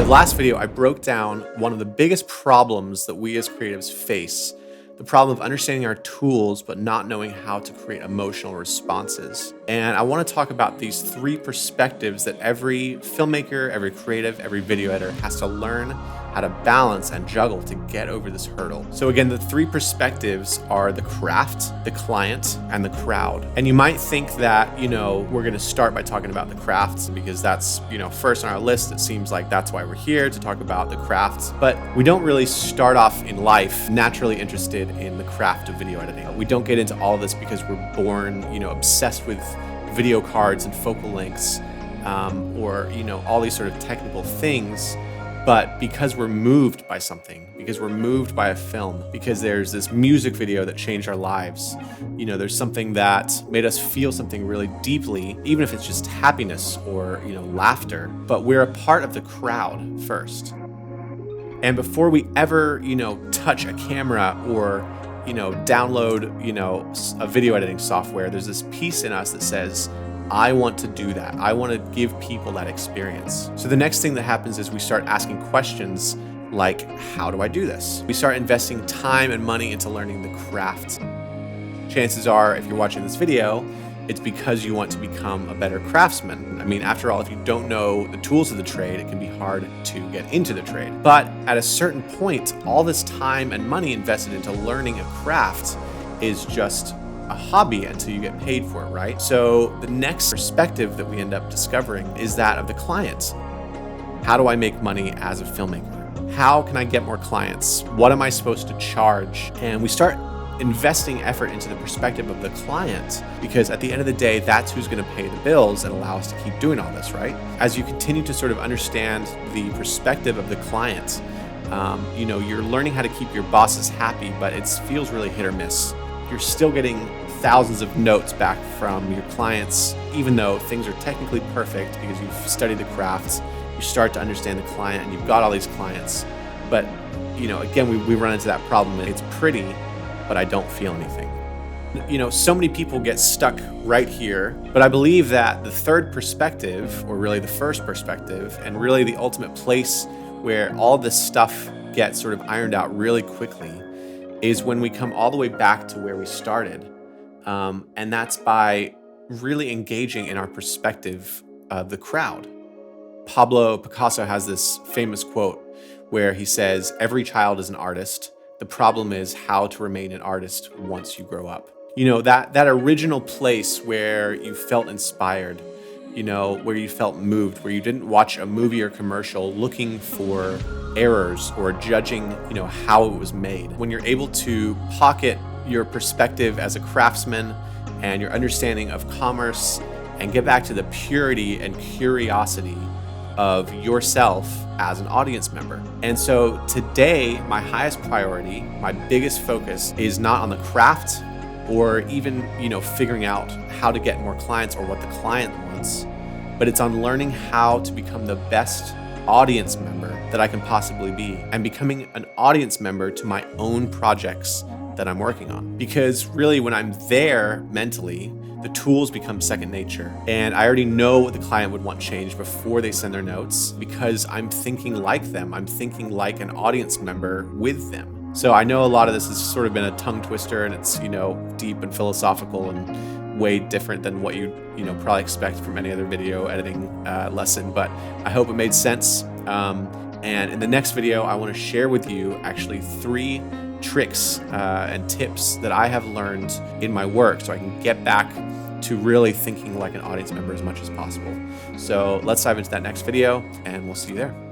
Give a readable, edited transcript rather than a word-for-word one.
last video, I broke down one of the biggest problems that we as creatives face, the problem of understanding our tools but not knowing how to create emotional responses. And I want to talk about these three perspectives that every filmmaker, every creative, every video editor has to learn how to balance and juggle to get over this hurdle. So again, the three perspectives are the craft, the client, and the crowd. And you might think that, we're going to start by talking about the crafts because that's, first on our list. It seems like that's why we're here, to talk about the crafts. But we don't really start off in life naturally interested in the craft of video editing. We don't get into all of this because we're born, obsessed with video cards and focal lengths, or all these sort of technical things. But because we're moved by something, because we're moved by a film, because there's this music video that changed our lives, there's something that made us feel something really deeply, even if it's just happiness or, laughter, but we're a part of the crowd first. And before we ever, touch a camera or, download, a video editing software, there's this piece in us that says, I want to do that. I want to give people that experience. So the next thing that happens is we start asking questions like, how do I do this? We start investing time and money into learning the craft. Chances are, if you're watching this video, it's because you want to become a better craftsman. I mean, after all, if you don't know the tools of the trade, it can be hard to get into the trade. But at a certain point, all this time and money invested into learning a craft is just a hobby until you get paid for it, right? So the next perspective that we end up discovering is that of the client. How do I make money as a filmmaker? How can I get more clients? What am I supposed to charge? And we start investing effort into the perspective of the client, because at the end of the day, that's who's going to pay the bills and allow us to keep doing all this, right? As you continue to sort of understand the perspective of the client, you're learning how to keep your bosses happy, but it feels really hit or miss. You're still getting thousands of notes back from your clients, even though things are technically perfect because you've studied the crafts, you start to understand the client and you've got all these clients. But, again, we run into that problem. It's pretty, but I don't feel anything. So many people get stuck right here, but I believe that the third perspective, or really the first perspective, and really the ultimate place where all this stuff gets sort of ironed out really quickly is when we come all the way back to where we started. And that's by really engaging in our perspective of the crowd. Pablo Picasso has this famous quote where he says, "Every child is an artist. The problem is how to remain an artist once you grow up." That original place where you felt inspired, where you felt moved, where you didn't watch a movie or commercial looking for errors or judging, how it was made. When you're able to pocket your perspective as a craftsman and your understanding of commerce and get back to the purity and curiosity of yourself as an audience member. And so today, my highest priority, my biggest focus is not on the craft or even, figuring out how to get more clients or what the client wants, but it's on learning how to become the best audience member that I can possibly be and becoming an audience member to my own projects that I'm working on. Because really, when I'm there mentally, the tools become second nature. And I already know what the client would want changed before they send their notes because I'm thinking like them. I'm thinking like an audience member with them. So I know a lot of this has sort of been a tongue twister and it's, deep and philosophical and way different than what you probably expect from any other video editing lesson, but I hope it made sense. And in the next video, I want to share with you actually 3 tricks and tips that I have learned in my work so I can get back to really thinking like an audience member as much as possible. So let's dive into that next video and we'll see you there.